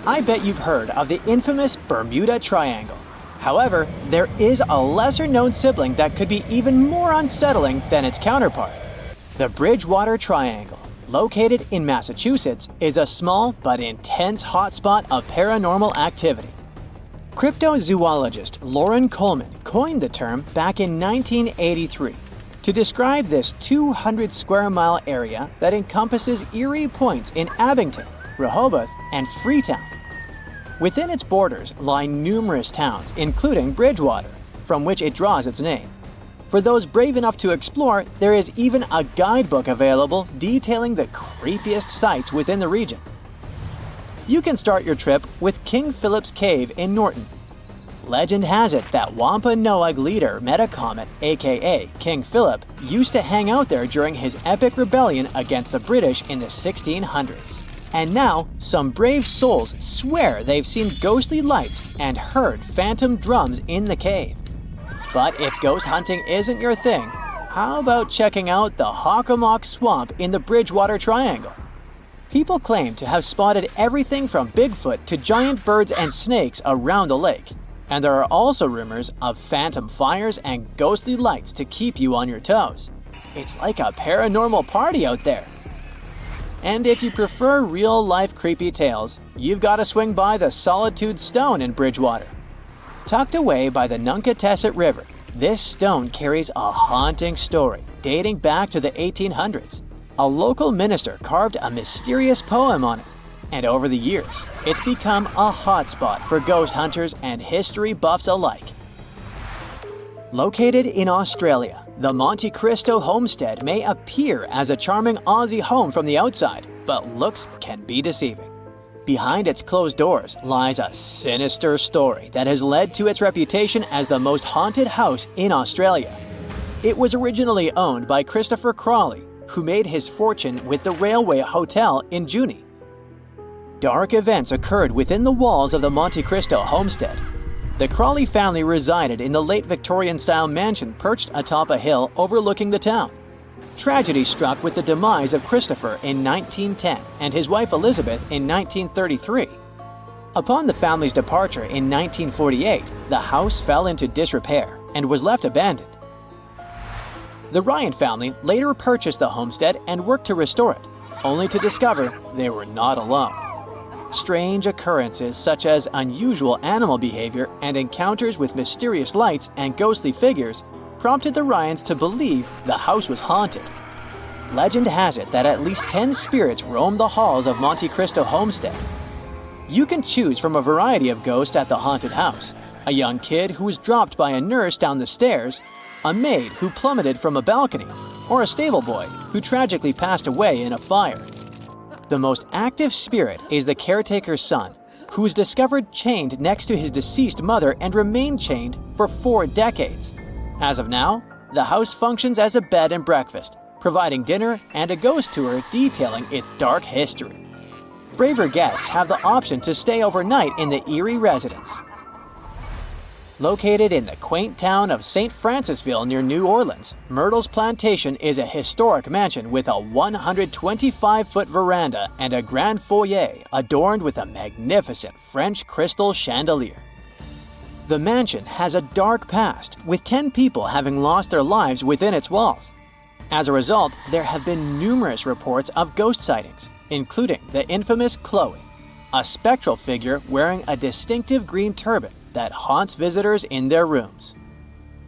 I bet you've heard of the infamous Bermuda Triangle. However, there is a lesser-known sibling that could be even more unsettling than its counterpart. The Bridgewater Triangle, located in Massachusetts, is a small but intense hotspot of paranormal activity. Cryptozoologist Lauren Coleman coined the term back in 1983 to describe this 200-square-mile area that encompasses eerie points in Abington, Rehoboth, and Freetown. Within its borders lie numerous towns, including Bridgewater, from which it draws its name. For those brave enough to explore, there is even a guidebook available detailing the creepiest sites within the region. You can start your trip with King Philip's Cave in Norton. Legend has it that Wampanoag leader Metacomet, aka King Philip, used to hang out there during his epic rebellion against the British in the 1600s. And now, some brave souls swear they've seen ghostly lights and heard phantom drums in the cave. But if ghost hunting isn't your thing, how about checking out the Hockomock Swamp in the Bridgewater Triangle? People claim to have spotted everything from Bigfoot to giant birds and snakes around the lake. And there are also rumors of phantom fires and ghostly lights to keep you on your toes. It's like a paranormal party out there. And if you prefer real-life creepy tales, you've got to swing by the Solitude Stone in Bridgewater. Tucked away by the Nunkatesset River, this stone carries a haunting story dating back to the 1800s. A local minister carved a mysterious poem on it, and over the years, it's become a hotspot for ghost hunters and history buffs alike. Located in Australia, the Monte Cristo homestead may appear as a charming Aussie home from the outside, but looks can be deceiving. Behind its closed doors lies a sinister story that has led to its reputation as the most haunted house in Australia. It was originally owned by Christopher Crawley, who made his fortune with the Railway Hotel in Junee. Dark events occurred within the walls of the Monte Cristo homestead. The Crawley family resided in the late Victorian-style mansion perched atop a hill overlooking the town. Tragedy struck with the demise of Christopher in 1910 and his wife Elizabeth in 1933. Upon the family's departure in 1948, the house fell into disrepair and was left abandoned. The Ryan family later purchased the homestead and worked to restore it, only to discover they were not alone. Strange occurrences such as unusual animal behavior and encounters with mysterious lights and ghostly figures prompted the Ryans to believe the house was haunted. Legend has it that at least 10 spirits roam the halls of Monte Cristo homestead. You can choose from a variety of ghosts at the haunted house: a young kid who was dropped by a nurse down the stairs, a maid who plummeted from a balcony, or a stable boy who tragically passed away in a fire. The most active spirit is the caretaker's son, who was discovered chained next to his deceased mother and remained chained for 4 decades. As of now, the house functions as a bed and breakfast, providing dinner and a ghost tour detailing its dark history. Braver guests have the option to stay overnight in the eerie residence. Located in the quaint town of St. Francisville near New Orleans, Myrtle's Plantation is a historic mansion with a 125-foot veranda and a grand foyer adorned with a magnificent French crystal chandelier. The mansion has a dark past, with 10 people having lost their lives within its walls. As a result, there have been numerous reports of ghost sightings, including the infamous Chloe, a spectral figure wearing a distinctive green turban that haunts visitors in their rooms.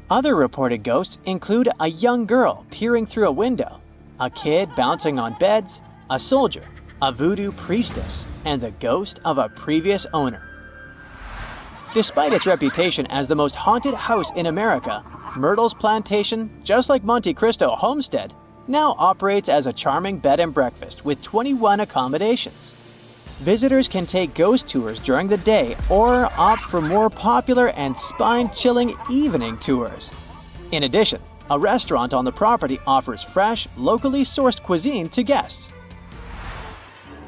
Other reported ghosts include a young girl peering through a window, a kid bouncing on beds, a soldier, a voodoo priestess, and the ghost of a previous owner. Despite its reputation as the most haunted house in America, Myrtle's Plantation, just like Monte Cristo Homestead, now operates as a charming bed and breakfast with 21 accommodations. Visitors can take ghost tours during the day or opt for more popular and spine-chilling evening tours. In addition, a restaurant on the property offers fresh, locally sourced cuisine to guests.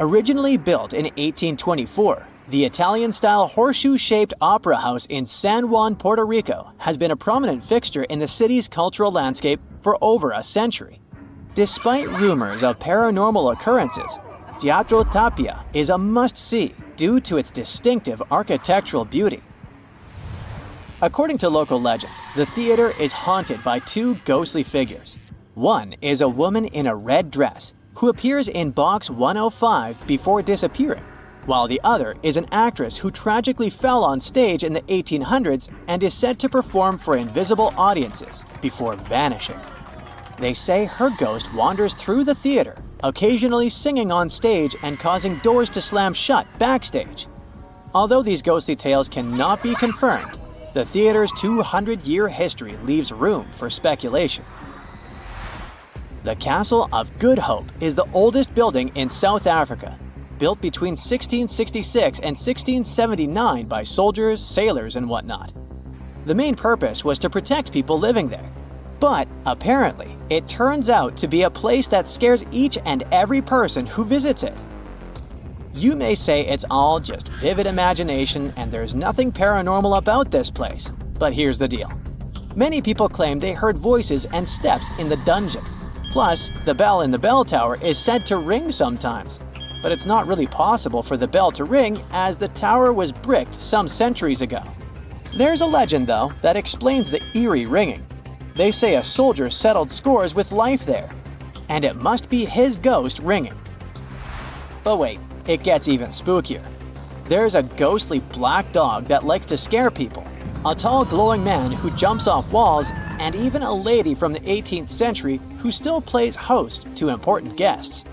Originally built in 1824, the Italian-style horseshoe-shaped opera house in San Juan, Puerto Rico has been a prominent fixture in the city's cultural landscape for over a century. Despite rumors of paranormal occurrences, Teatro Tapia is a must-see due to its distinctive architectural beauty. According to local legend, the theater is haunted by two ghostly figures. One is a woman in a red dress who appears in box 105 before disappearing, while the other is an actress who tragically fell on stage in the 1800s and is said to perform for invisible audiences before vanishing. They say her ghost wanders through the theater, occasionally singing on stage and causing doors to slam shut backstage. Although these ghostly tales cannot be confirmed, the theater's 200-year history leaves room for speculation. The Castle of Good Hope is the oldest building in South Africa, built between 1666 and 1679 by soldiers, sailors, and whatnot. The main purpose was to protect people living there. But apparently, it turns out to be a place that scares each and every person who visits it. You may say it's all just vivid imagination and there's nothing paranormal about this place, but here's the deal. Many people claim they heard voices and steps in the dungeon. Plus, the bell in the bell tower is said to ring sometimes. But it's not really possible for the bell to ring as the tower was bricked some centuries ago. There's a legend, though, that explains the eerie ringing. They say a soldier settled scores with life there, and it must be his ghost ringing. But wait, it gets even spookier. There's a ghostly black dog that likes to scare people, a tall glowing man who jumps off walls, and even a lady from the 18th century who still plays host to important guests.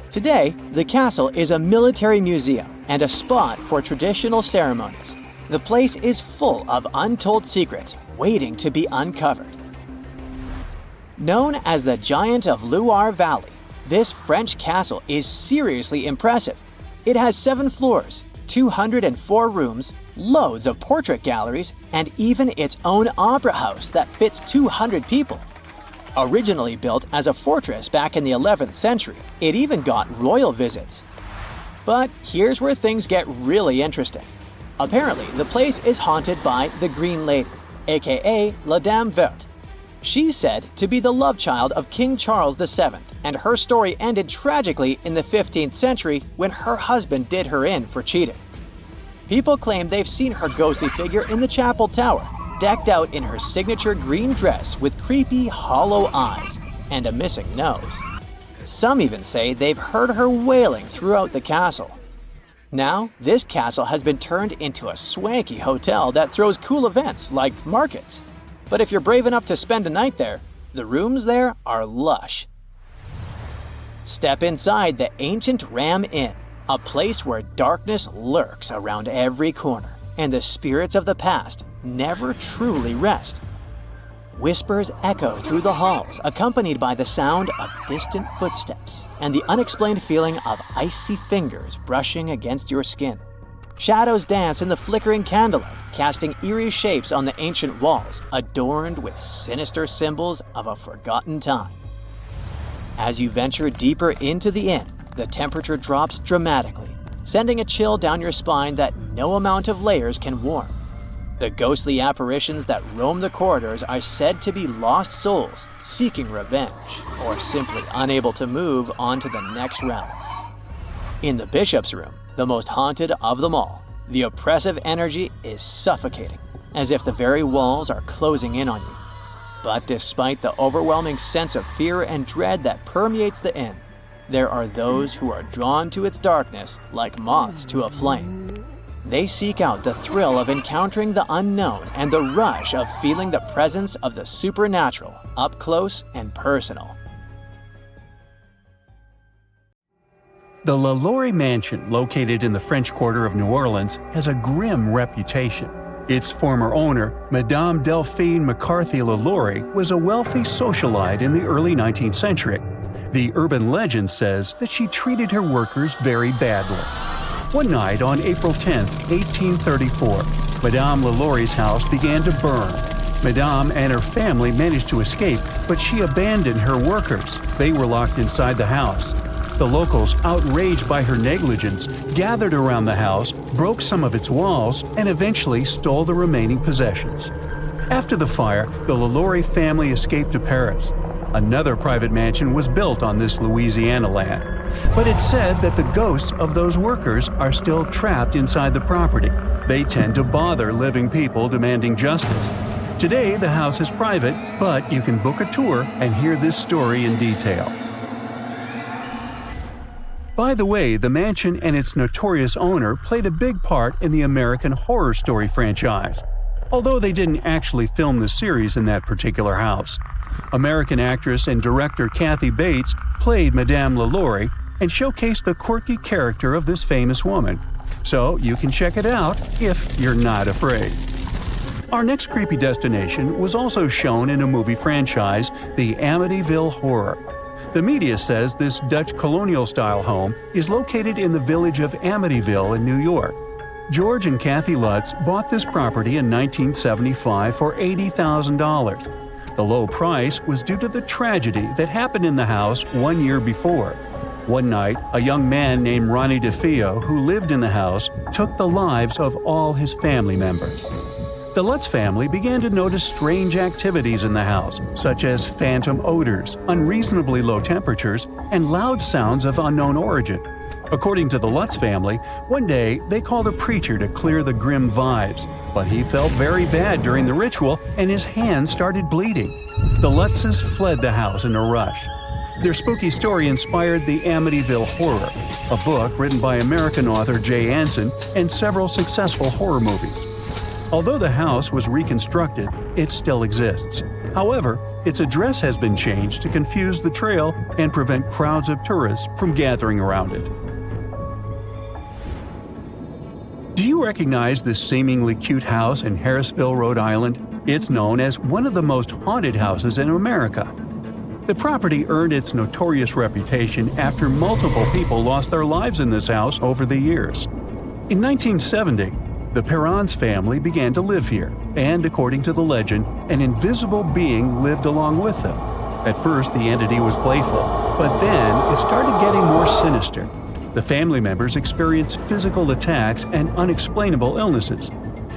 Today, the castle is a military museum and a spot for traditional ceremonies. The place is full of untold secrets waiting to be uncovered. Known as the Giant of Loire Valley, this French castle is seriously impressive. It has 7 floors, 204 rooms, loads of portrait galleries, and even its own opera house that fits 200 people. Originally built as a fortress back in the 11th century, it even got royal visits. But here's where things get really interesting. Apparently, the place is haunted by the Green Lady, aka La Dame Verte. She's said to be the love child of King Charles VII, and her story ended tragically in the 15th century when her husband did her in for cheating. People claim they've seen her ghostly figure in the chapel tower, decked out in her signature green dress with creepy, hollow eyes and a missing nose. Some even say they've heard her wailing throughout the castle. Now, this castle has been turned into a swanky hotel that throws cool events like markets. But if you're brave enough to spend a night there, the rooms there are lush. Step inside the ancient Ram Inn, a place where darkness lurks around every corner, and the spirits of the past never truly rest. Whispers echo through the halls, accompanied by the sound of distant footsteps and the unexplained feeling of icy fingers brushing against your skin. Shadows dance in the flickering candlelight, casting eerie shapes on the ancient walls, adorned with sinister symbols of a forgotten time. As you venture deeper into the inn, the temperature drops dramatically, sending a chill down your spine that no amount of layers can warm. The ghostly apparitions that roam the corridors are said to be lost souls seeking revenge, or simply unable to move on to the next realm. In the bishop's room, the most haunted of them all, the oppressive energy is suffocating, as if the very walls are closing in on you. But despite the overwhelming sense of fear and dread that permeates the inn, there are those who are drawn to its darkness like moths to a flame. They seek out the thrill of encountering the unknown and the rush of feeling the presence of the supernatural up close and personal. The LaLaurie Mansion, located in the French Quarter of New Orleans, has a grim reputation. Its former owner, Madame Delphine McCarthy LaLaurie, was a wealthy socialite in the early 19th century. The urban legend says that she treated her workers very badly. One night on April 10, 1834, Madame LaLaurie's house began to burn. Madame and her family managed to escape, but she abandoned her workers. They were locked inside the house. The locals, outraged by her negligence, gathered around the house, broke some of its walls, and eventually stole the remaining possessions. After the fire, the LaLaurie family escaped to Paris. Another private mansion was built on this Louisiana land. But it's said that the ghosts of those workers are still trapped inside the property. They tend to bother living people demanding justice. Today, the house is private, but you can book a tour and hear this story in detail. By the way, the mansion and its notorious owner played a big part in the American Horror Story franchise, although they didn't actually film the series in that particular house. American actress and director Kathy Bates played Madame LaLaurie and showcased the quirky character of this famous woman. So you can check it out if you're not afraid. Our next creepy destination was also shown in a movie franchise, the Amityville Horror. The media says this Dutch colonial-style home is located in the village of Amityville in New York. George and Kathy Lutz bought this property in 1975 for $80,000. The low price was due to the tragedy that happened in the house 1 year before. One night, a young man named Ronnie DeFeo, who lived in the house, took the lives of all his family members. The Lutz family began to notice strange activities in the house, such as phantom odors, unreasonably low temperatures, and loud sounds of unknown origin. According to the Lutz family, one day they called a preacher to clear the grim vibes, but he felt very bad during the ritual and his hands started bleeding. The Lutzes fled the house in a rush. Their spooky story inspired the Amityville Horror, a book written by American author Jay Anson and several successful horror movies. Although the house was reconstructed, it still exists. However, its address has been changed to confuse the trail and prevent crowds of tourists from gathering around it. Do you recognize this seemingly cute house in Harrisville, Rhode Island? It's known as one of the most haunted houses in America. The property earned its notorious reputation after multiple people lost their lives in this house over the years. In 1970, the Perrons family began to live here, and according to the legend, an invisible being lived along with them. At first, the entity was playful, but then it started getting more sinister. The family members experienced physical attacks and unexplainable illnesses.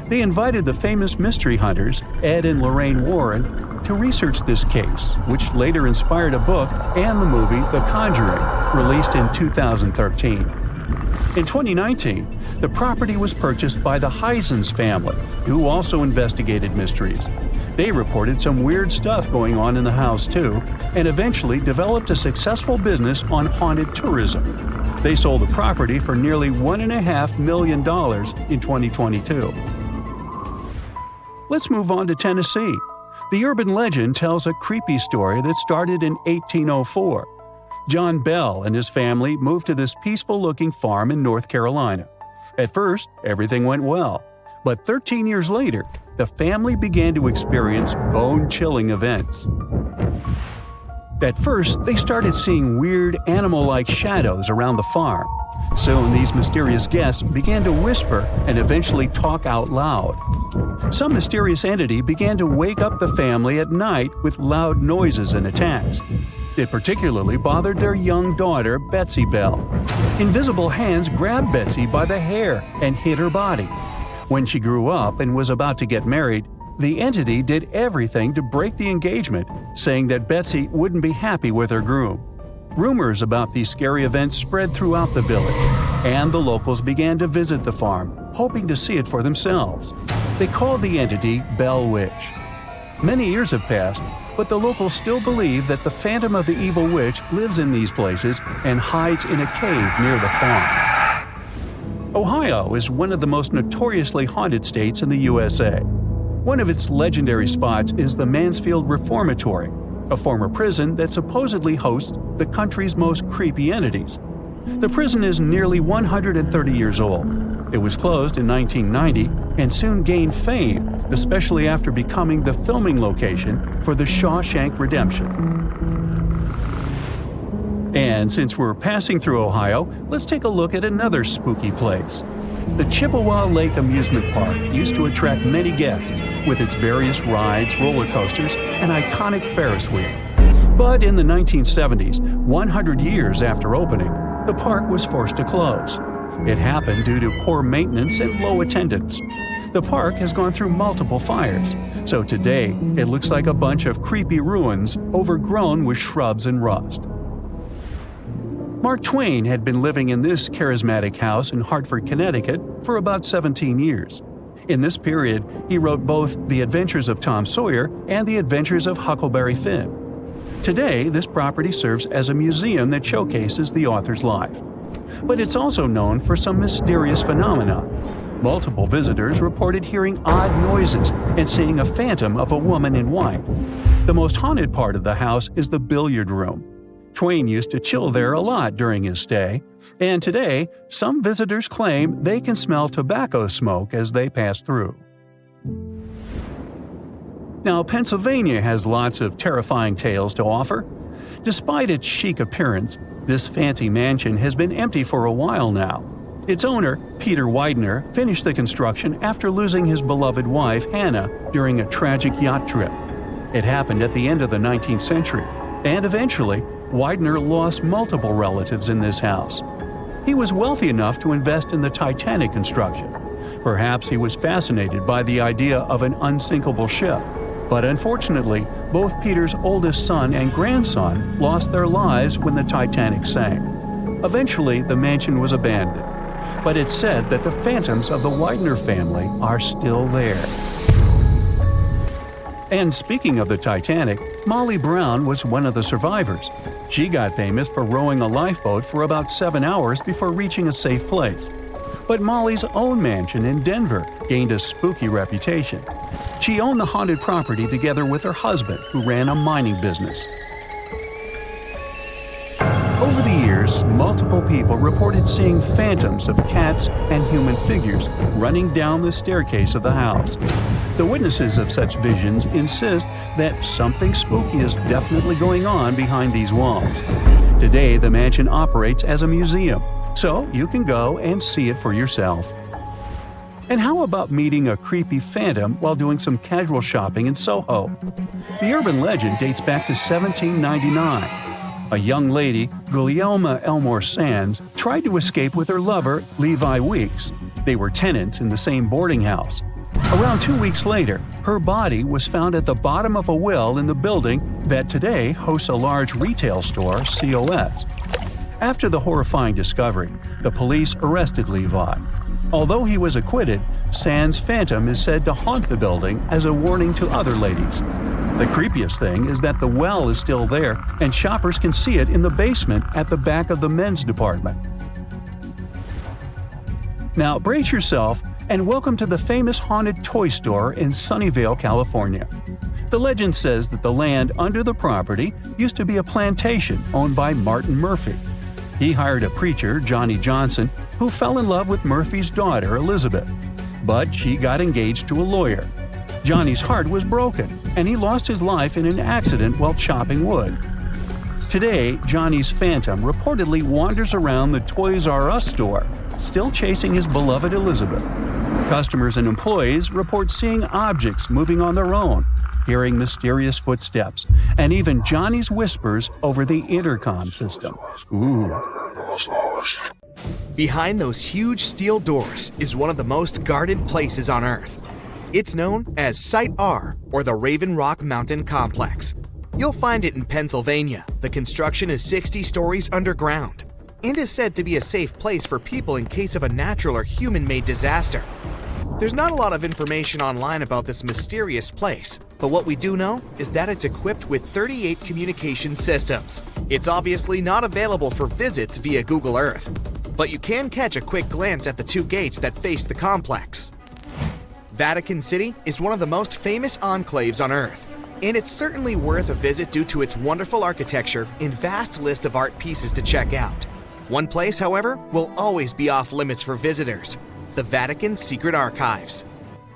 They invited the famous mystery hunters, Ed and Lorraine Warren, to research this case, which later inspired a book and the movie The Conjuring, released in 2013. In 2019, the property was purchased by the Heisens family, who also investigated mysteries. They reported some weird stuff going on in the house too, and eventually developed a successful business on haunted tourism. They sold the property for nearly $1.5 million in 2022. Let's move on to Tennessee. The urban legend tells a creepy story that started in 1804. John Bell and his family moved to this peaceful-looking farm in North Carolina. At first, everything went well, but 13 years later, the family began to experience bone-chilling events. At first, they started seeing weird animal-like shadows around the farm. Soon, these mysterious guests began to whisper and eventually talk out loud. Some mysterious entity began to wake up the family at night with loud noises and attacks. It particularly bothered their young daughter, Betsy Bell. Invisible hands grabbed Betsy by the hair and hit her body. When she grew up and was about to get married, the entity did everything to break the engagement, saying that Betsy wouldn't be happy with her groom. Rumors about these scary events spread throughout the village, and the locals began to visit the farm, hoping to see it for themselves. They called the entity Bell Witch. Many years have passed, but the locals still believe that the phantom of the evil witch lives in these places and hides in a cave near the farm. Ohio is one of the most notoriously haunted states in the USA. One of its legendary spots is the Mansfield Reformatory, a former prison that supposedly hosts the country's most creepy entities. The prison is nearly 130 years old. It was closed in 1990 and soon gained fame, especially after becoming the filming location for The Shawshank Redemption. And since we're passing through Ohio, let's take a look at another spooky place. The Chippewa Lake Amusement Park used to attract many guests with its various rides, roller coasters, and iconic Ferris wheel. But in the 1970s, 100 years after opening, the park was forced to close. It happened due to poor maintenance and low attendance. The park has gone through multiple fires, so today it looks like a bunch of creepy ruins overgrown with shrubs and rust. Mark Twain had been living in this charismatic house in Hartford, Connecticut for about 17 years. In this period, he wrote both The Adventures of Tom Sawyer and The Adventures of Huckleberry Finn. Today, this property serves as a museum that showcases the author's life. But it's also known for some mysterious phenomena. Multiple visitors reported hearing odd noises and seeing a phantom of a woman in white. The most haunted part of the house is the billiard room. Twain used to chill there a lot during his stay, and today, some visitors claim they can smell tobacco smoke as they pass through. Now, Pennsylvania has lots of terrifying tales to offer. Despite its chic appearance, this fancy mansion has been empty for a while now. Its owner, Peter Widener, finished the construction after losing his beloved wife, Hannah, during a tragic yacht trip. It happened at the end of the 19th century, and eventually, Widener lost multiple relatives in this house. He was wealthy enough to invest in the Titanic construction. Perhaps he was fascinated by the idea of an unsinkable ship. But unfortunately, both Peter's oldest son and grandson lost their lives when the Titanic sank. Eventually, the mansion was abandoned. But it's said that the phantoms of the Widener family are still there. And speaking of the Titanic, Molly Brown was one of the survivors. She got famous for rowing a lifeboat for about 7 hours before reaching a safe place. But Molly's own mansion in Denver gained a spooky reputation. She owned the haunted property together with her husband, who ran a mining business. Over the years, multiple people reported seeing phantoms of cats and human figures running down the staircase of the house. The witnesses of such visions insist that something spooky is definitely going on behind these walls. Today, the mansion operates as a museum, so you can go and see it for yourself. And how about meeting a creepy phantom while doing some casual shopping in Soho? The urban legend dates back to 1799. A young lady, Gulielma Elmore Sands, tried to escape with her lover, Levi Weeks. They were tenants in the same boarding house. Around 2 weeks later, her body was found at the bottom of a well in the building that today hosts a large retail store, COS. After the horrifying discovery, the police arrested Levi. Although he was acquitted, Sands' phantom is said to haunt the building as a warning to other ladies. The creepiest thing is that the well is still there, and shoppers can see it in the basement at the back of the men's department. Now, brace yourself and welcome to the famous haunted toy store in Sunnyvale, California. The legend says that the land under the property used to be a plantation owned by Martin Murphy. He hired a preacher, Johnny Johnson, who fell in love with Murphy's daughter, Elizabeth. But she got engaged to a lawyer. Johnny's heart was broken, and he lost his life in an accident while chopping wood. Today, Johnny's phantom reportedly wanders around the Toys R Us store, still chasing his beloved Elizabeth. Customers and employees report seeing objects moving on their own, hearing mysterious footsteps, and even Johnny's whispers over the intercom system. Ooh. Behind those huge steel doors is one of the most guarded places on Earth. It's known as Site R, or the Raven Rock Mountain Complex. You'll find it in Pennsylvania. The construction is 60 stories underground and is said to be a safe place for people in case of a natural or human-made disaster. There's not a lot of information online about this mysterious place, but what we do know is that it's equipped with 38 communication systems. It's obviously not available for visits via Google Earth, but you can catch a quick glance at the 2 gates that face the complex. Vatican City is one of the most famous enclaves on Earth, and it's certainly worth a visit due to its wonderful architecture and vast list of art pieces to check out. One place, however, will always be off limits for visitors: the Vatican's secret archives.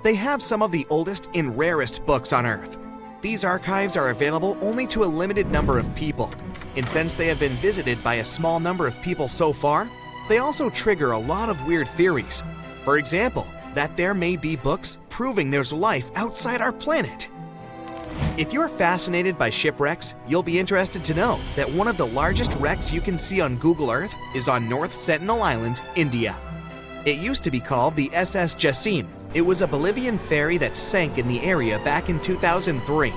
They have some of the oldest and rarest books on Earth. These archives are available only to a limited number of people, and since they have been visited by a small number of people so far, they also trigger a lot of weird theories. For example, that there may be books proving there's life outside our planet. If you're fascinated by shipwrecks, you'll be interested to know that one of the largest wrecks you can see on Google Earth is on North Sentinel Island, India. It used to be called the SS Jassim, It was a Bolivian ferry that sank in the area back in 2003.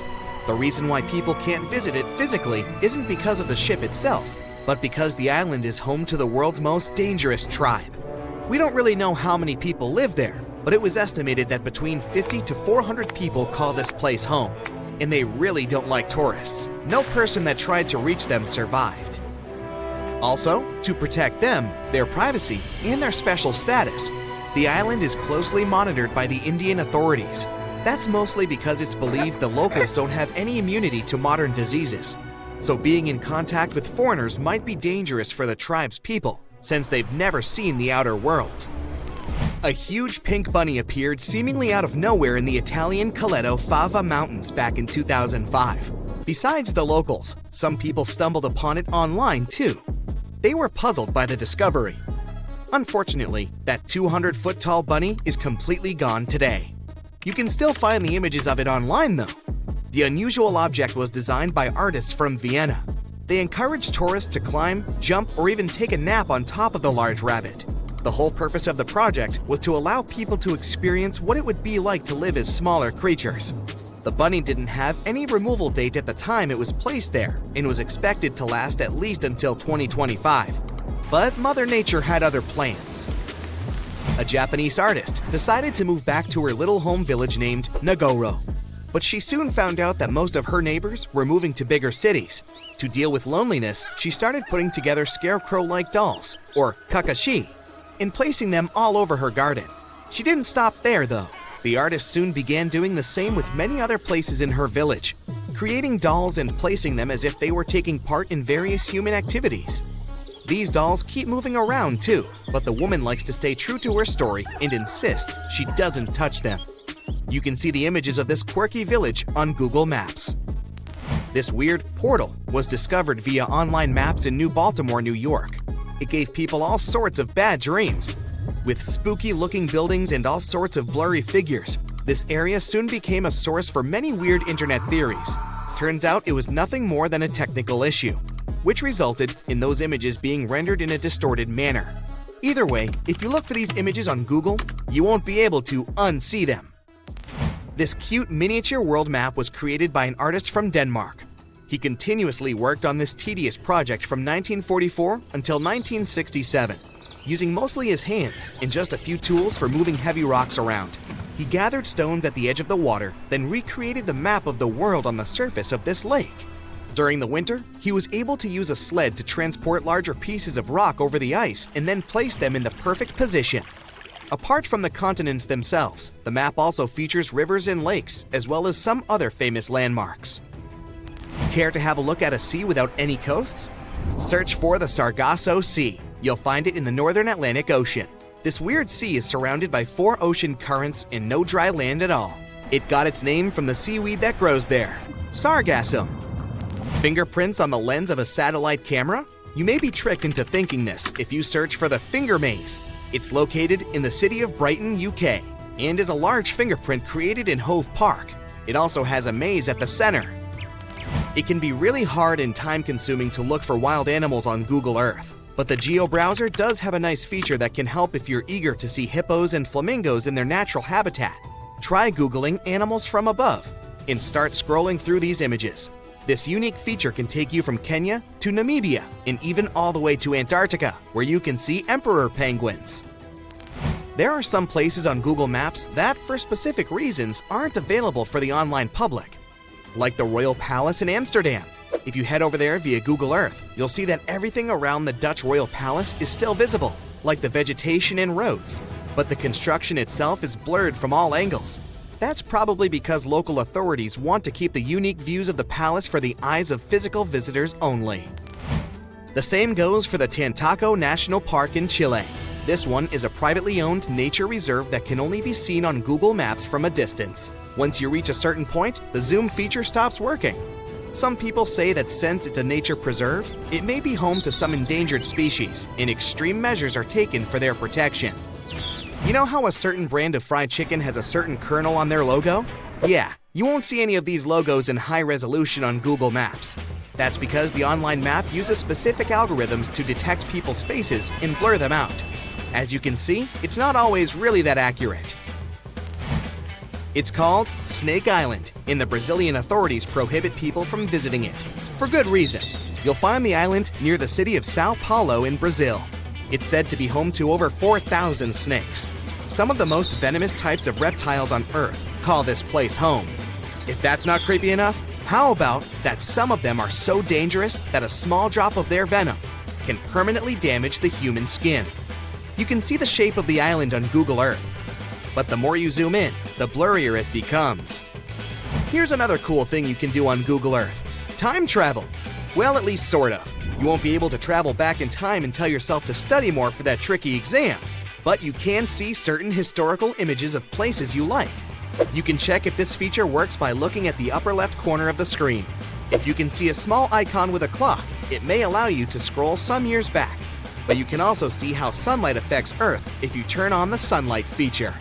The reason why people can't visit it physically isn't because of the ship itself, but because the island is home to the world's most dangerous tribe. We don't really know how many people live there, but it was estimated that between 50 to 400 people call this place home. And they really don't like tourists. No person that tried to reach them survived. Also, to protect them, their privacy, and their special status, the island is closely monitored by the Indian authorities. That's mostly because it's believed the locals don't have any immunity to modern diseases. So being in contact with foreigners might be dangerous for the tribe's people, since they've never seen the outer world. A huge pink bunny appeared seemingly out of nowhere in the Italian Coleto Fava Mountains back in 2005. Besides the locals, some people stumbled upon it online too. They were puzzled by the discovery. Unfortunately, that 200-foot-tall bunny is completely gone today. You can still find the images of it online though. The unusual object was designed by artists from Vienna. They encouraged tourists to climb, jump, or even take a nap on top of the large rabbit. The whole purpose of the project was to allow people to experience what it would be like to live as smaller creatures. The bunny didn't have any removal date at the time it was placed there and was expected to last at least until 2025. But Mother Nature had other plans. A Japanese artist decided to move back to her little home village named Nagoro. But she soon found out that most of her neighbors were moving to bigger cities. To deal with loneliness, she started putting together scarecrow-like dolls, or kakashi, and placing them all over her garden. She didn't stop there though. The artist soon began doing the same with many other places in her village, creating dolls and placing them as if they were taking part in various human activities. These dolls keep moving around too, but the woman likes to stay true to her story and insists she doesn't touch them. You can see the images of this quirky village on Google Maps. This weird portal was discovered via online maps in New Baltimore, New York. It gave people all sorts of bad dreams. With spooky-looking buildings and all sorts of blurry figures, this area soon became a source for many weird internet theories. Turns out it was nothing more than a technical issue, which resulted in those images being rendered in a distorted manner. Either way, if you look for these images on Google, you won't be able to unsee them. This cute miniature world map was created by an artist from Denmark. He continuously worked on this tedious project from 1944 until 1967, using mostly his hands and just a few tools for moving heavy rocks around. He gathered stones at the edge of the water, then recreated the map of the world on the surface of this lake. During the winter, he was able to use a sled to transport larger pieces of rock over the ice and then place them in the perfect position. Apart from the continents themselves, the map also features rivers and lakes, as well as some other famous landmarks. Care to have a look at a sea without any coasts? Search for the Sargasso Sea. You'll find it in the northern Atlantic Ocean. This weird sea is surrounded by 4 ocean currents and no dry land at all. It got its name from the seaweed that grows there, sargassum. Fingerprints on the lens of a satellite camera? You may be tricked into thinking this if you search for the Finger Maze. It's located in the city of Brighton, UK, and is a large fingerprint created in Hove Park. It also has a maze at the center. It can be really hard and time-consuming to look for wild animals on Google Earth, but the Geo browser does have a nice feature that can help if you're eager to see hippos and flamingos in their natural habitat. Try Googling animals from above and start scrolling through these images. This unique feature can take you from Kenya to Namibia and even all the way to Antarctica, where you can see emperor penguins. There are some places on Google Maps that, for specific reasons, aren't available for the online public, like the Royal Palace in Amsterdam. If you head over there via Google Earth, you'll see that everything around the Dutch Royal Palace is still visible, like the vegetation and roads, but the construction itself is blurred from all angles. That's probably because local authorities want to keep the unique views of the palace for the eyes of physical visitors only. The same goes for the Tantaco National Park in Chile. This one is a privately owned nature reserve that can only be seen on Google Maps from a distance. Once you reach a certain point, the zoom feature stops working. Some people say that since it's a nature preserve, it may be home to some endangered species, and extreme measures are taken for their protection. You know how a certain brand of fried chicken has a certain kernel on their logo? Yeah, you won't see any of these logos in high resolution on Google Maps. That's because the online map uses specific algorithms to detect people's faces and blur them out. As you can see, it's not always really that accurate. It's called Snake Island, and the Brazilian authorities prohibit people from visiting it. For good reason. You'll find the island near the city of Sao Paulo in Brazil. It's said to be home to over 4,000 snakes. Some of the most venomous types of reptiles on Earth call this place home. If that's not creepy enough, how about that some of them are so dangerous that a small drop of their venom can permanently damage the human skin? You can see the shape of the island on Google Earth, but the more you zoom in, the blurrier it becomes. Here's another cool thing you can do on Google Earth: time travel. Well, at least sort of. You won't be able to travel back in time and tell yourself to study more for that tricky exam, but you can see certain historical images of places you like. You can check if this feature works by looking at the upper left corner of the screen. If you can see a small icon with a clock, it may allow you to scroll some years back. But you can also see how sunlight affects Earth if you turn on the sunlight feature.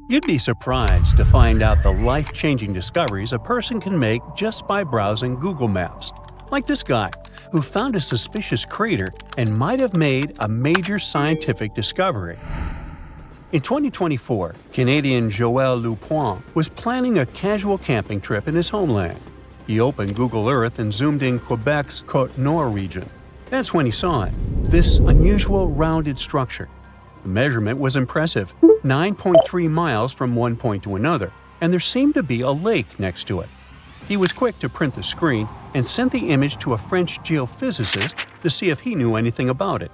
You'd be surprised to find out the life-changing discoveries a person can make just by browsing Google Maps. Like this guy, who found a suspicious crater and might have made a major scientific discovery. In 2024, Canadian Joël Lupoint was planning a casual camping trip in his homeland. He opened Google Earth and zoomed in Quebec's Côte-Nord region. That's when he saw it, this unusual rounded structure. The measurement was impressive, 9.3 miles from one point to another, and there seemed to be a lake next to it. He was quick to print the screen and sent the image to a French geophysicist to see if he knew anything about it.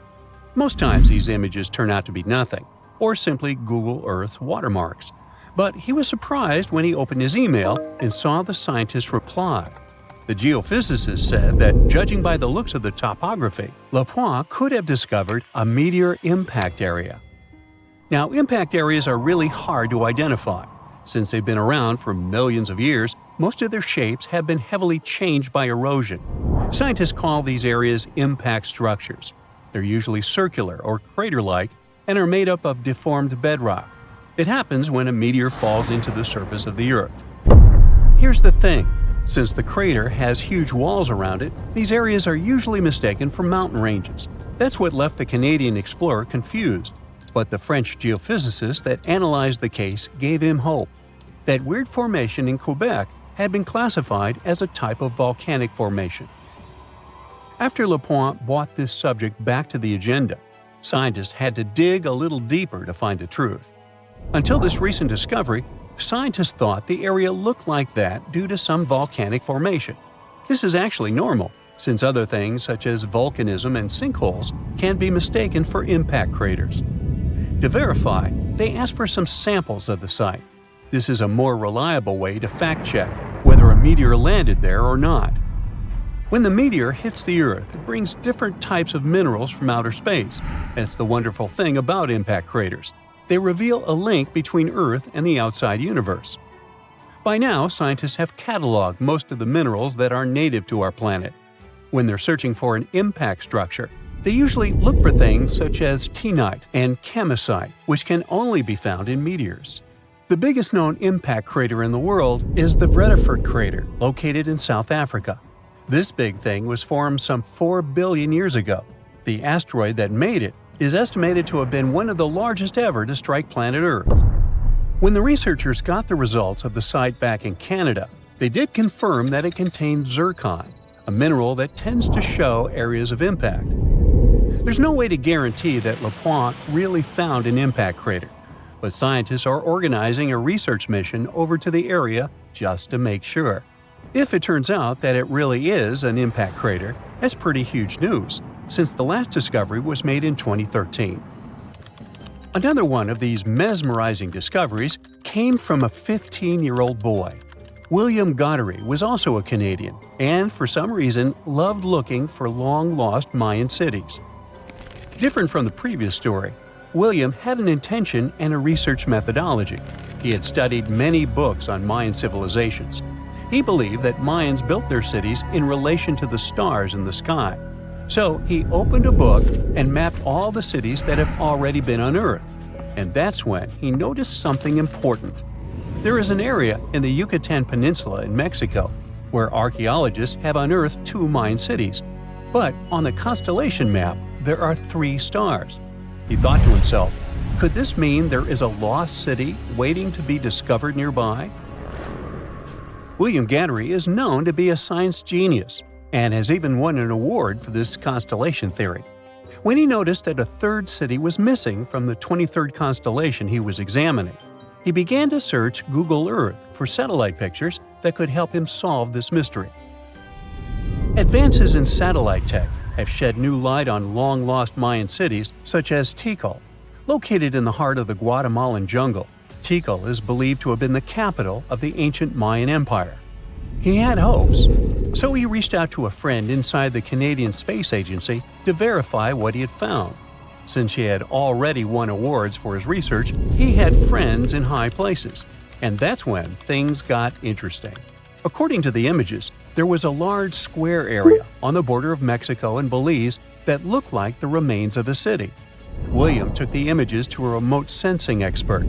Most times these images turn out to be nothing, or simply Google Earth watermarks. But he was surprised when he opened his email and saw the scientist's reply. The geophysicist said that, judging by the looks of the topography, Lapointe could have discovered a meteor impact area. Now, impact areas are really hard to identify. Since they've been around for millions of years, most of their shapes have been heavily changed by erosion. Scientists call these areas impact structures. They're usually circular or crater-like and are made up of deformed bedrock. It happens when a meteor falls into the surface of the Earth. Here's the thing. Since the crater has huge walls around it, these areas are usually mistaken for mountain ranges. That's what left the Canadian explorer confused. But the French geophysicist that analyzed the case gave him hope. That weird formation in Quebec had been classified as a type of volcanic formation. After Lapointe brought this subject back to the agenda, scientists had to dig a little deeper to find the truth. Until this recent discovery, scientists thought the area looked like that due to some volcanic formation. This is actually normal, since other things such as volcanism and sinkholes can be mistaken for impact craters. To verify, they asked for some samples of the site. This is a more reliable way to fact-check whether a meteor landed there or not. When the meteor hits the Earth, it brings different types of minerals from outer space. That's the wonderful thing about impact craters. They reveal a link between Earth and the outside universe. By now, scientists have cataloged most of the minerals that are native to our planet. When they're searching for an impact structure, they usually look for things such as teenite and chemisite, which can only be found in meteors. The biggest known impact crater in the world is the Vredefort crater, located in South Africa. This big thing was formed some 4 billion years ago. The asteroid that made it is estimated to have been one of the largest ever to strike planet Earth. When the researchers got the results of the site back in Canada, they did confirm that it contained zircon, a mineral that tends to show areas of impact. There's no way to guarantee that Lapointe really found an impact crater, but scientists are organizing a research mission over to the area just to make sure. If it turns out that it really is an impact crater, that's pretty huge news, since the last discovery was made in 2013. Another one of these mesmerizing discoveries came from a 15-year-old boy. William Goddery was also a Canadian, and for some reason loved looking for long-lost Mayan cities. Different from the previous story, William had an intention and a research methodology. He had studied many books on Mayan civilizations. He believed that Mayans built their cities in relation to the stars in the sky. So he opened a book and mapped all the cities that have already been unearthed. And that's when he noticed something important. There is an area in the Yucatan Peninsula in Mexico where archaeologists have unearthed 2 Mayan cities. But on the constellation map, there are 3 stars. He thought to himself, Could this mean there is a lost city waiting to be discovered nearby? William Gannery is known to be a science genius and has even won an award for this constellation theory. When he noticed that a third city was missing from the 23rd constellation he was examining, he began to search Google Earth for satellite pictures that could help him solve this mystery. Advances in satellite tech have shed new light on long-lost Mayan cities such as Tikal. Located in the heart of the Guatemalan jungle, Tikal is believed to have been the capital of the ancient Mayan Empire. He had hopes, so he reached out to a friend inside the Canadian Space Agency to verify what he had found. Since he had already won awards for his research, he had friends in high places, and that's when things got interesting. According to the images, there was a large square area on the border of Mexico and Belize that looked like the remains of a city. William took the images to a remote sensing expert.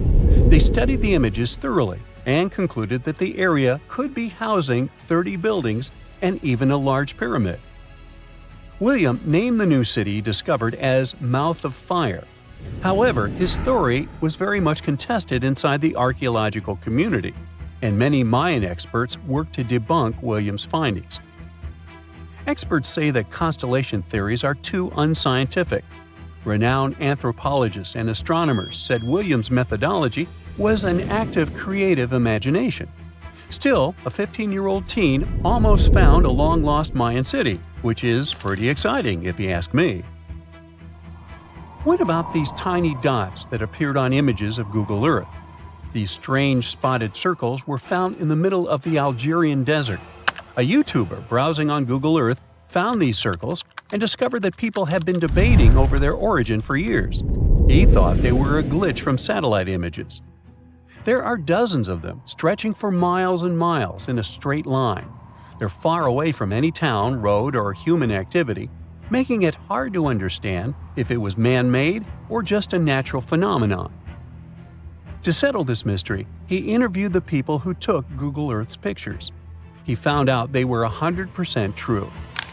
They studied the images thoroughly and concluded that the area could be housing 30 buildings and even a large pyramid. William named the new city discovered as Mouth of Fire. However, his story was very much contested inside the archaeological community, and many Mayan experts worked to debunk William's findings. Experts say that constellation theories are too unscientific. Renowned anthropologists and astronomers said William's methodology was an act of creative imagination. Still, a 15-year-old teen almost found a long-lost Mayan city, which is pretty exciting if you ask me. What about these tiny dots that appeared on images of Google Earth? These strange spotted circles were found in the middle of the Algerian desert. A YouTuber browsing on Google Earth found these circles and discovered that people had been debating over their origin for years. He thought they were a glitch from satellite images. There are dozens of them, stretching for miles and miles in a straight line. They're far away from any town, road, or human activity, making it hard to understand if it was man-made or just a natural phenomenon. To settle this mystery, he interviewed the people who took Google Earth's pictures. He found out they were 100% true.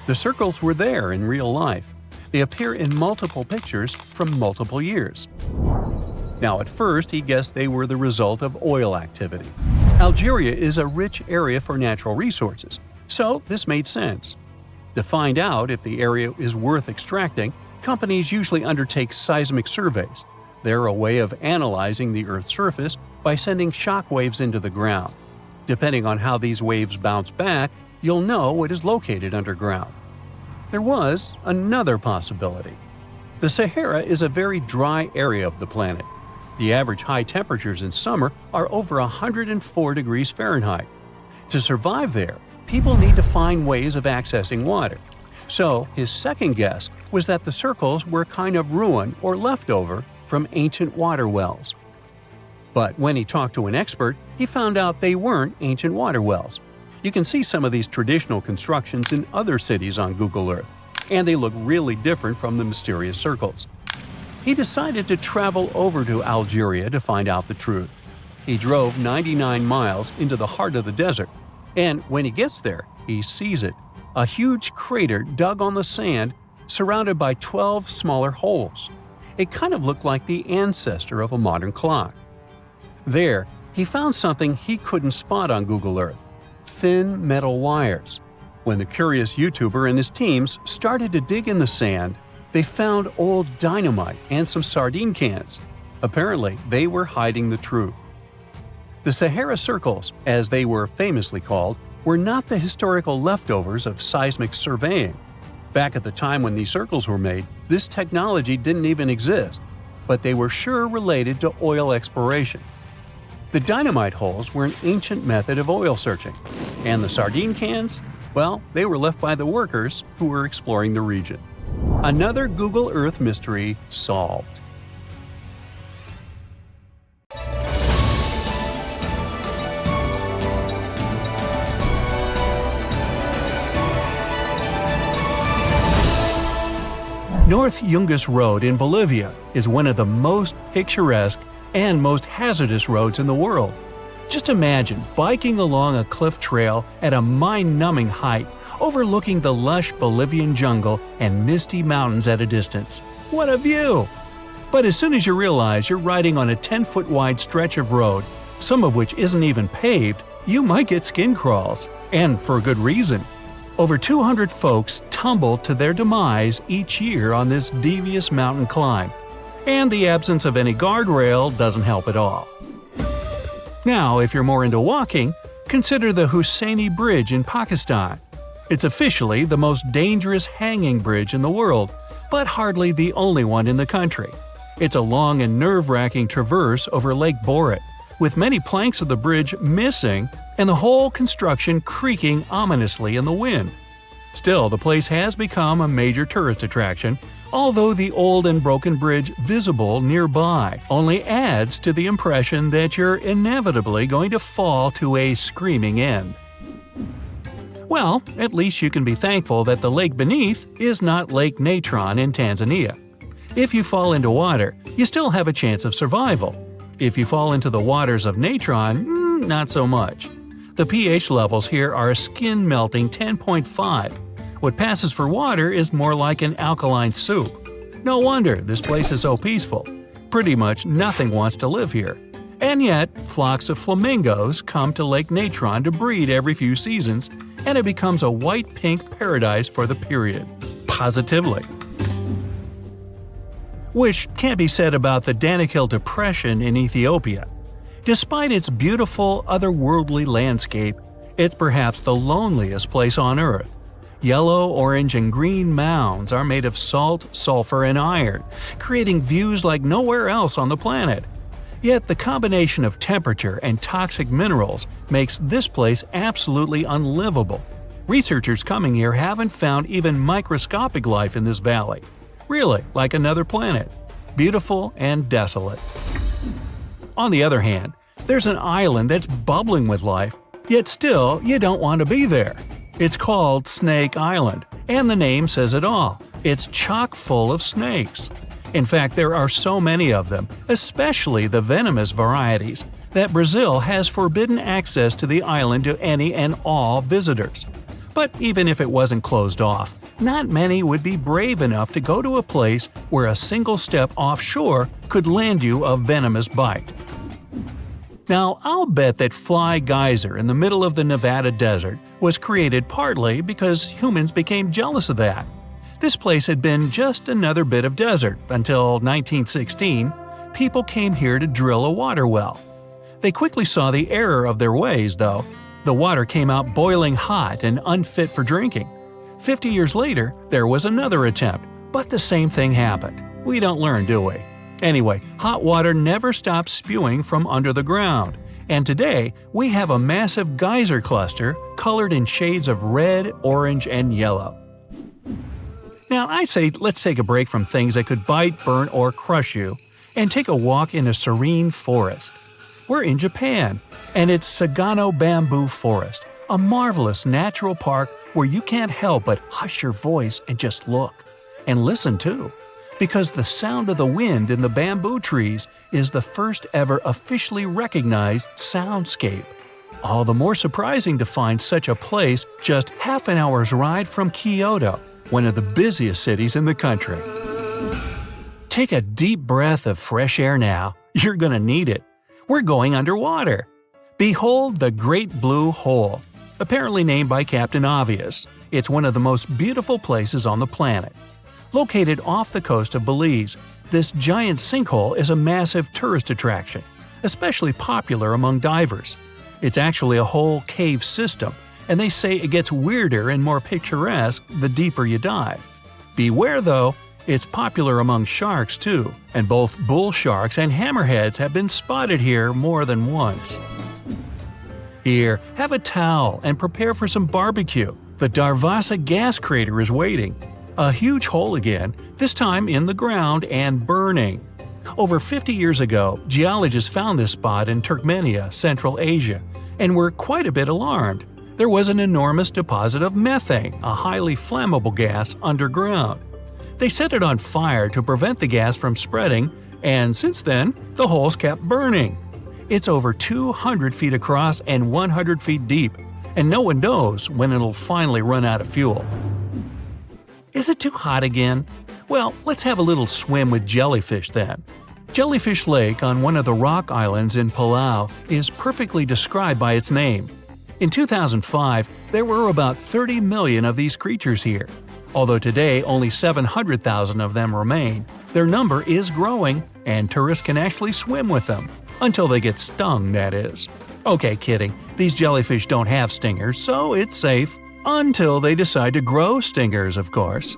The circles were there in real life. They appear in multiple pictures from multiple years. Now, at first, he guessed they were the result of oil activity. Algeria is a rich area for natural resources, so this made sense. To find out if the area is worth extracting, companies usually undertake seismic surveys. They're a way of analyzing the Earth's surface by sending shock waves into the ground. Depending on how these waves bounce back, you'll know what is located underground. There was another possibility. The Sahara is a very dry area of the planet. The average high temperatures in summer are over 104 degrees Fahrenheit. To survive there, people need to find ways of accessing water. So, his second guess was that the circles were kind of ruin or leftover from ancient water wells. But when he talked to an expert, he found out they weren't ancient water wells. You can see some of these traditional constructions in other cities on Google Earth, and they look really different from the mysterious circles. He decided to travel over to Algeria to find out the truth. He drove 99 miles into the heart of the desert, and when he gets there, he sees it. A huge crater dug on the sand, surrounded by 12 smaller holes. It kind of looked like the ancestor of a modern clock. There, he found something he couldn't spot on Google Earth: thin metal wires. When the curious YouTuber and his teams started to dig in the sand, they found old dynamite and some sardine cans. Apparently, they were hiding the truth. The Sahara Circles, as they were famously called, were not the historical leftovers of seismic surveying. Back at the time when these circles were made, this technology didn't even exist, but they were sure related to oil exploration. The dynamite holes were an ancient method of oil searching, and the sardine cans, well, they were left by the workers who were exploring the region. Another Google Earth mystery solved. North Yungas Road in Bolivia is one of the most picturesque and most hazardous roads in the world. Just imagine biking along a cliff trail at a mind-numbing height, overlooking the lush Bolivian jungle and misty mountains at a distance. What a view! But as soon as you realize you're riding on a 10-foot wide stretch of road, some of which isn't even paved, you might get skin crawls. And for a good reason. Over 200 folks tumble to their demise each year on this devious mountain climb. And the absence of any guardrail doesn't help at all. Now, if you're more into walking, consider the Husseini Bridge in Pakistan. It's officially the most dangerous hanging bridge in the world, but hardly the only one in the country. It's a long and nerve-wracking traverse over Lake Borit, with many planks of the bridge missing and the whole construction creaking ominously in the wind. Still, the place has become a major tourist attraction, although the old and broken bridge visible nearby only adds to the impression that you're inevitably going to fall to a screaming end. Well, at least you can be thankful that the lake beneath is not Lake Natron in Tanzania. If you fall into water, you still have a chance of survival. If you fall into the waters of Natron, not so much. The pH levels here are a skin-melting 10.5. What passes for water is more like an alkaline soup. No wonder this place is so peaceful. Pretty much nothing wants to live here. And yet, flocks of flamingos come to Lake Natron to breed every few seasons, and it becomes a white-pink paradise for the period. Positively. Which can't be said about the Danakil Depression in Ethiopia. Despite its beautiful, otherworldly landscape, it's perhaps the loneliest place on Earth. Yellow, orange, and green mounds are made of salt, sulfur, and iron, creating views like nowhere else on the planet. Yet the combination of temperature and toxic minerals makes this place absolutely unlivable. Researchers coming here haven't found even microscopic life in this valley. Really, like another planet. Beautiful and desolate. On the other hand, there's an island that's bubbling with life, yet still you don't want to be there. It's called Snake Island, and the name says it all. It's chock full of snakes. In fact, there are so many of them, especially the venomous varieties, that Brazil has forbidden access to the island to any and all visitors. But even if it wasn't closed off, not many would be brave enough to go to a place where a single step offshore could land you a venomous bite. Now, I'll bet that Fly Geyser in the middle of the Nevada desert was created partly because humans became jealous of that. This place had been just another bit of desert until 1916. People came here to drill a water well. They quickly saw the error of their ways, though. The water came out boiling hot and unfit for drinking. 50 years later, there was another attempt, but the same thing happened. We don't learn, do we? Anyway, hot water never stops spewing from under the ground, and today we have a massive geyser cluster colored in shades of red, orange, and yellow. Now, I say let's take a break from things that could bite, burn, or crush you, and take a walk in a serene forest. We're in Japan, and it's Sagano Bamboo Forest, a marvelous natural park where you can't help but hush your voice and just look. And listen too, because the sound of the wind in the bamboo trees is the first ever officially recognized soundscape. All the more surprising to find such a place just half an hour's ride from Kyoto, one of the busiest cities in the country. Take a deep breath of fresh air now. You're gonna need it. We're going underwater. Behold the Great Blue Hole, apparently named by Captain Obvious. It's one of the most beautiful places on the planet. Located off the coast of Belize, this giant sinkhole is a massive tourist attraction, especially popular among divers. It's actually a whole cave system, and they say it gets weirder and more picturesque the deeper you dive. Beware though, it's popular among sharks too, and both bull sharks and hammerheads have been spotted here more than once. Here, have a towel and prepare for some barbecue. The Darvasa gas crater is waiting. A huge hole again, this time in the ground and burning. Over 50 years ago, geologists found this spot in Turkmenia, Central Asia, and were quite a bit alarmed. There was an enormous deposit of methane, a highly flammable gas, underground. They set it on fire to prevent the gas from spreading, and since then, the hole's kept burning. It's over 200 feet across and 100 feet deep, and no one knows when it'll finally run out of fuel. Is it too hot again? Well, let's have a little swim with jellyfish then. Jellyfish Lake on one of the rock islands in Palau is perfectly described by its name. In 2005, there were about 30 million of these creatures here. Although today only 700,000 of them remain, their number is growing, and tourists can actually swim with them. Until they get stung, that is. Okay, kidding. These jellyfish don't have stingers, so it's safe. Until they decide to grow stingers, of course.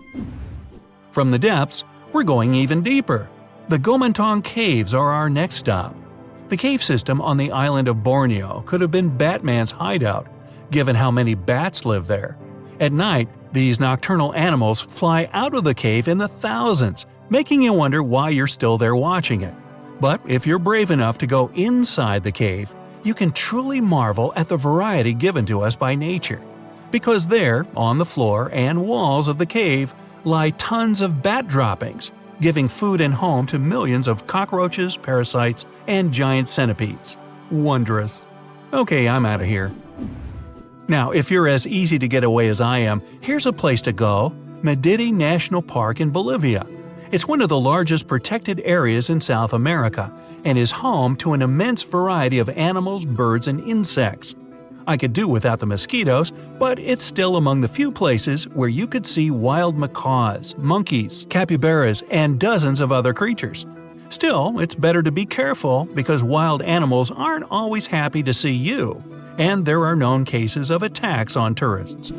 From the depths, we're going even deeper. The Gomantong Caves are our next stop. The cave system on the island of Borneo could have been Batman's hideout, given how many bats live there. At night, these nocturnal animals fly out of the cave in the thousands, making you wonder why you're still there watching it. But if you're brave enough to go inside the cave, you can truly marvel at the variety given to us by nature. Because there, on the floor and walls of the cave, lie tons of bat droppings, giving food and home to millions of cockroaches, parasites, and giant centipedes. Wondrous. Okay, I'm out of here. Now, if you're as easy to get away as I am, here's a place to go: Madidi National Park in Bolivia. It's one of the largest protected areas in South America and is home to an immense variety of animals, birds, and insects. I could do without the mosquitoes, but it's still among the few places where you could see wild macaws, monkeys, capybaras, and dozens of other creatures. Still, it's better to be careful because wild animals aren't always happy to see you, and there are known cases of attacks on tourists.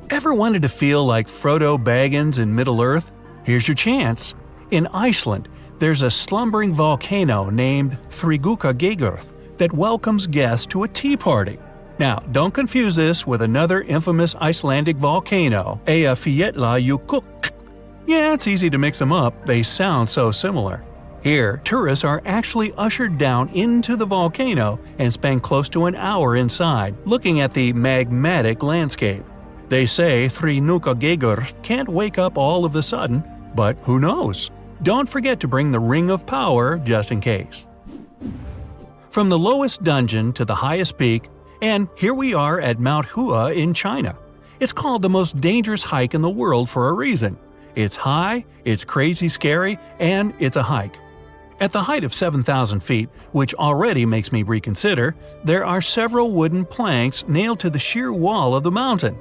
Ever wanted to feel like Frodo Baggins in Middle-earth? Here's your chance. In Iceland, there's a slumbering volcano named Þrígukageigur that welcomes guests to a tea party. Now, don't confuse this with another infamous Icelandic volcano, Eyjafjallajökull. Yeah, it's easy to mix them up, they sound so similar. Here, tourists are actually ushered down into the volcano and spend close to an hour inside, looking at the magmatic landscape. They say Þrígukageigur can't wake up all of a sudden, but who knows? Don't forget to bring the Ring of Power just in case. From the lowest dungeon to the highest peak, and here we are at Mount Hua in China. It's called the most dangerous hike in the world for a reason. It's high, it's crazy scary, and it's a hike. At the height of 7,000 feet, which already makes me reconsider, there are several wooden planks nailed to the sheer wall of the mountain.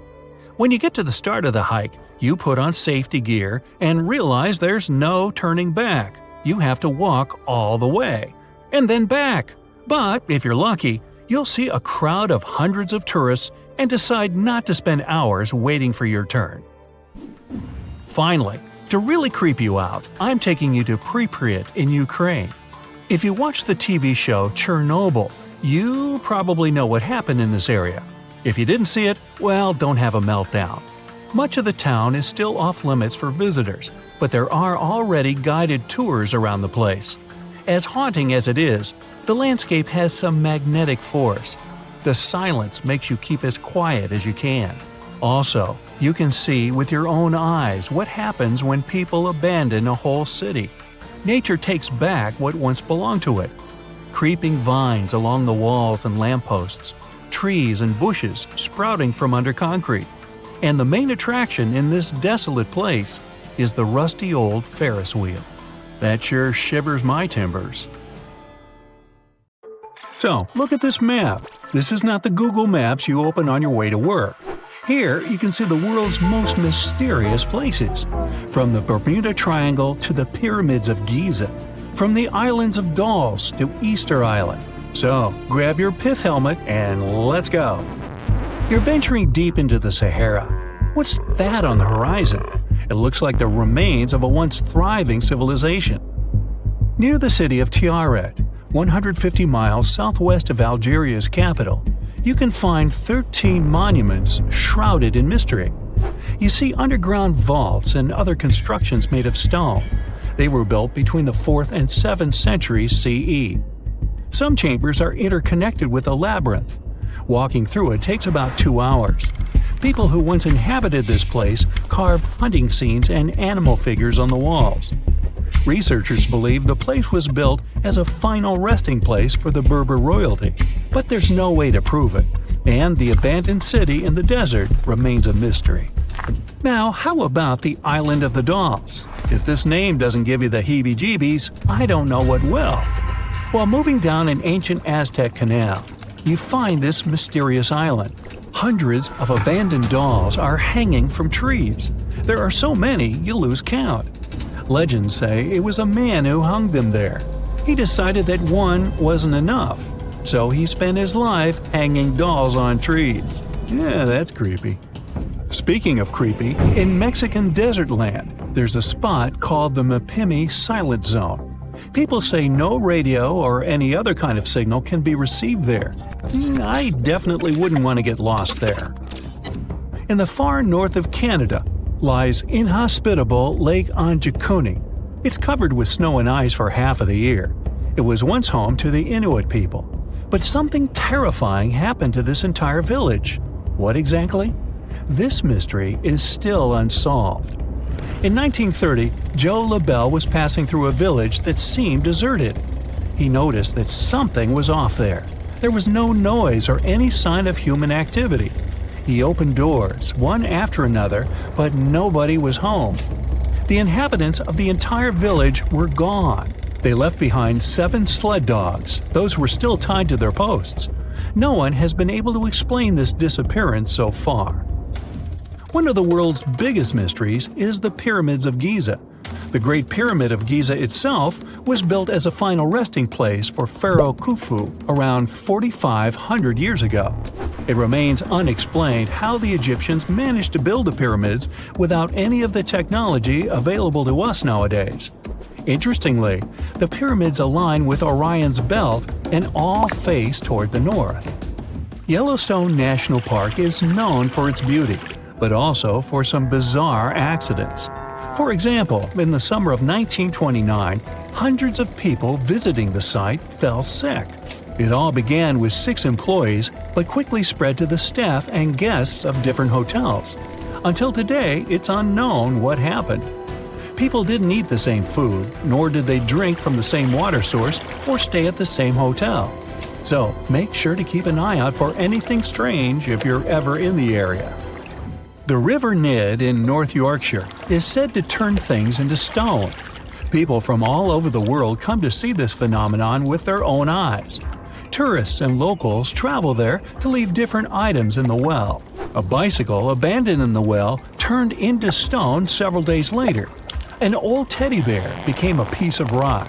When you get to the start of the hike, you put on safety gear and realize there's no turning back. You have to walk all the way. And then back. But if you're lucky, you'll see a crowd of hundreds of tourists and decide not to spend hours waiting for your turn. Finally, to really creep you out, I'm taking you to Pripyat in Ukraine. If you watch the TV show Chernobyl, you probably know what happened in this area. If you didn't see it, well, don't have a meltdown. Much of the town is still off limits for visitors, but there are already guided tours around the place. As haunting as it is, the landscape has some magnetic force. The silence makes you keep as quiet as you can. Also, you can see with your own eyes what happens when people abandon a whole city. Nature takes back what once belonged to it. Creeping vines along the walls and lampposts, trees and bushes sprouting from under concrete. And the main attraction in this desolate place is the rusty old Ferris wheel. That sure shivers my timbers. So, look at this map. This is not the Google Maps you open on your way to work. Here, you can see the world's most mysterious places. From the Bermuda Triangle to the pyramids of Giza. From the islands of Dolls to Easter Island. So, grab your pith helmet and let's go. You're venturing deep into the Sahara. What's that on the horizon? It looks like the remains of a once thriving civilization. Near the city of Tiaret, 150 miles southwest of Algeria's capital, you can find 13 monuments shrouded in mystery. You see underground vaults and other constructions made of stone. They were built between the 4th and 7th centuries CE. Some chambers are interconnected with a labyrinth. Walking through it takes about 2 hours. People who once inhabited this place carved hunting scenes and animal figures on the walls. Researchers believe the place was built as a final resting place for the Berber royalty, but there's no way to prove it, and the abandoned city in the desert remains a mystery. Now, how about the Island of the Dolls? If this name doesn't give you the heebie-jeebies, I don't know what will. While moving down an ancient Aztec canal, you find this mysterious island. Hundreds of abandoned dolls are hanging from trees. There are so many you lose count. Legends say it was a man who hung them there. He decided that one wasn't enough, so he spent his life hanging dolls on trees. Yeah, that's creepy. Speaking of creepy, in Mexican desert land, there's a spot called the Mapimi Silent Zone. People say no radio or any other kind of signal can be received there. I definitely wouldn't want to get lost there. In the far north of Canada lies inhospitable Lake Anjikuni. It's covered with snow and ice for half of the year. It was once home to the Inuit people. But something terrifying happened to this entire village. What exactly? This mystery is still unsolved. In 1930, Joe LaBelle was passing through a village that seemed deserted. He noticed that something was off there. There was no noise or any sign of human activity. He opened doors, one after another, but nobody was home. The inhabitants of the entire village were gone. They left behind 7 sled dogs. Those were still tied to their posts. No one has been able to explain this disappearance so far. One of the world's biggest mysteries is the Pyramids of Giza. The Great Pyramid of Giza itself was built as a final resting place for Pharaoh Khufu around 4,500 years ago. It remains unexplained how the Egyptians managed to build the pyramids without any of the technology available to us nowadays. Interestingly, the pyramids align with Orion's belt and all face toward the north. Yellowstone National Park is known for its beauty, but also for some bizarre accidents. For example, in the summer of 1929, hundreds of people visiting the site fell sick. It all began with 6 employees, but quickly spread to the staff and guests of different hotels. Until today, it's unknown what happened. People didn't eat the same food, nor did they drink from the same water source or stay at the same hotel. So make sure to keep an eye out for anything strange if you're ever in the area. The River Nid in North Yorkshire is said to turn things into stone. People from all over the world come to see this phenomenon with their own eyes. Tourists and locals travel there to leave different items in the well. A bicycle abandoned in the well turned into stone several days later. An old teddy bear became a piece of rock.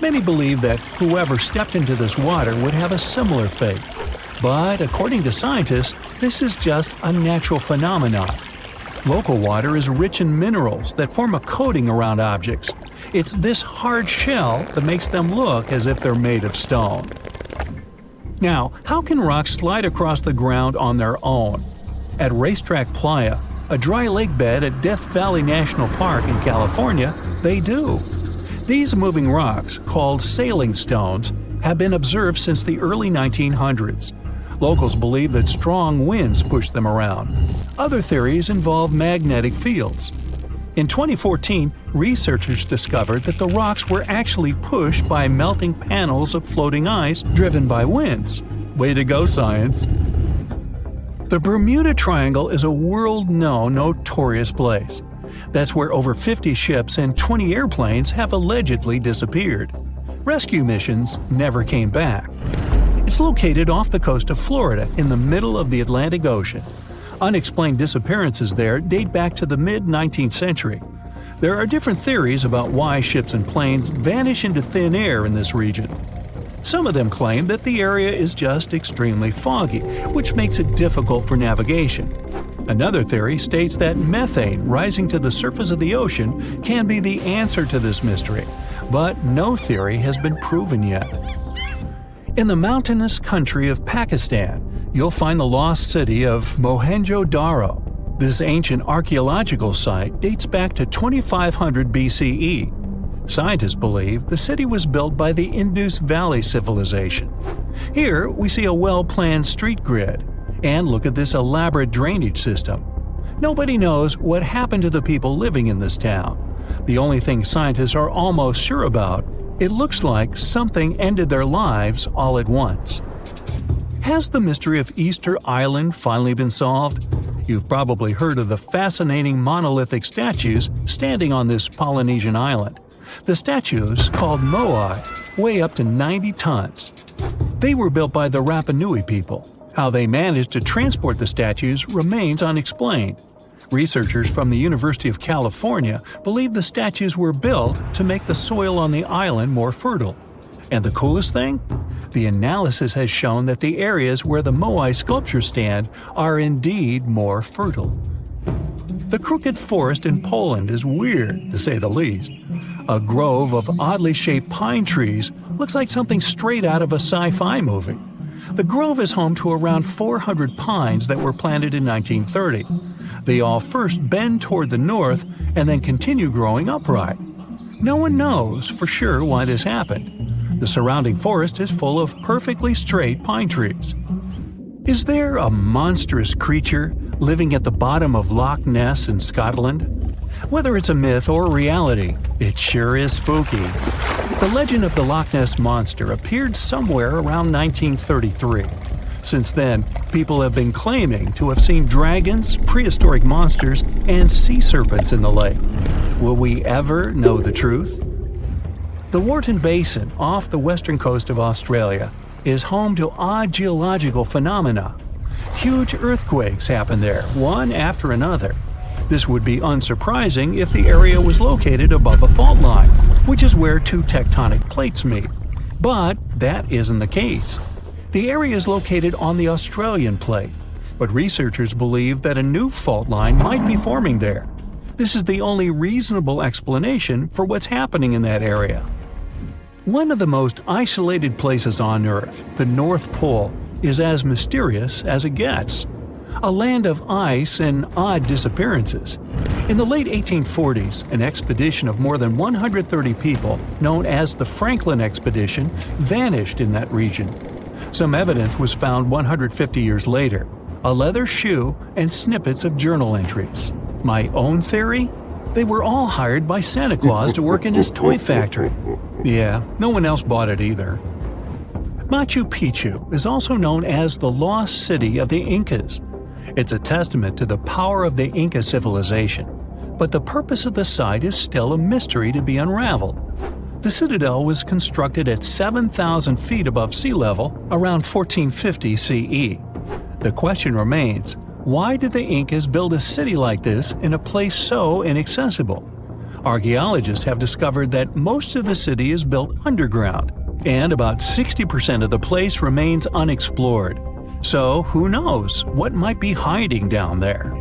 Many believe that whoever stepped into this water would have a similar fate. But according to scientists, this is just a natural phenomenon. Local water is rich in minerals that form a coating around objects. It's this hard shell that makes them look as if they're made of stone. Now, how can rocks slide across the ground on their own? At Racetrack Playa, a dry lake bed at Death Valley National Park in California, they do. These moving rocks, called sailing stones, have been observed since the early 1900s. Locals believe that strong winds push them around. Other theories involve magnetic fields. In 2014, researchers discovered that the rocks were actually pushed by melting panels of floating ice driven by winds. Way to go, science! The Bermuda Triangle is a world-known notorious place. That's where over 50 ships and 20 airplanes have allegedly disappeared. Rescue missions never came back. It's located off the coast of Florida in the middle of the Atlantic Ocean. Unexplained disappearances there date back to the mid-19th century. There are different theories about why ships and planes vanish into thin air in this region. Some of them claim that the area is just extremely foggy, which makes it difficult for navigation. Another theory states that methane rising to the surface of the ocean can be the answer to this mystery, but no theory has been proven yet. In the mountainous country of Pakistan, you'll find the lost city of Mohenjo-Daro. This ancient archaeological site dates back to 2500 BCE. Scientists believe the city was built by the Indus Valley civilization. Here we see a well-planned street grid. And look at this elaborate drainage system. Nobody knows what happened to the people living in this town. The only thing scientists are almost sure about, it looks like something ended their lives all at once. Has the mystery of Easter Island finally been solved? You've probably heard of the fascinating monolithic statues standing on this Polynesian island. The statues, called moai, weigh up to 90 tons. They were built by the Rapa Nui people. How they managed to transport the statues remains unexplained. Researchers from the University of California believe the statues were built to make the soil on the island more fertile. And the coolest thing? The analysis has shown that the areas where the moai sculptures stand are indeed more fertile. The crooked forest in Poland is weird, to say the least. A grove of oddly shaped pine trees looks like something straight out of a sci-fi movie. The grove is home to around 400 pines that were planted in 1930. They all first bend toward the north and then continue growing upright. No one knows for sure why this happened. The surrounding forest is full of perfectly straight pine trees. Is there a monstrous creature living at the bottom of Loch Ness in Scotland? Whether it's a myth or reality, it sure is spooky. The legend of the Loch Ness Monster appeared somewhere around 1933. Since then, people have been claiming to have seen dragons, prehistoric monsters, and sea serpents in the lake. Will we ever know the truth? The Wharton Basin, off the western coast of Australia, is home to odd geological phenomena. Huge earthquakes happen there, one after another. This would be unsurprising if the area was located above a fault line, which is where two tectonic plates meet. But that isn't the case. The area is located on the Australian plate, but researchers believe that a new fault line might be forming there. This is the only reasonable explanation for what's happening in that area. One of the most isolated places on Earth, the North Pole, is as mysterious as it gets. A land of ice and odd disappearances. In the late 1840s, an expedition of more than 130 people, known as the Franklin Expedition, vanished in that region. Some evidence was found 150 years later, a leather shoe and snippets of journal entries. My own theory? They were all hired by Santa Claus to work in his toy factory. Yeah, no one else bought it either. Machu Picchu is also known as the Lost City of the Incas. It's a testament to the power of the Inca civilization, but the purpose of the site is still a mystery to be unraveled. The citadel was constructed at 7,000 feet above sea level around 1450 CE. The question remains, why did the Incas build a city like this in a place so inaccessible? Archaeologists have discovered that most of the city is built underground, and about 60% of the place remains unexplored. So who knows what might be hiding down there?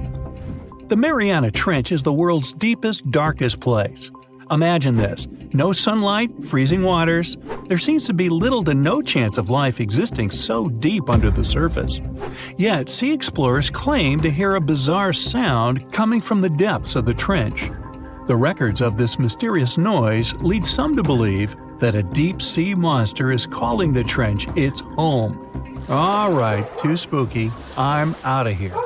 The Mariana Trench is the world's deepest, darkest place. Imagine this: no sunlight, freezing waters. There seems to be little to no chance of life existing so deep under the surface. Yet, sea explorers claim to hear a bizarre sound coming from the depths of the trench. The records of this mysterious noise lead some to believe that a deep-sea monster is calling the trench its home. Alright, too spooky. I'm out of here.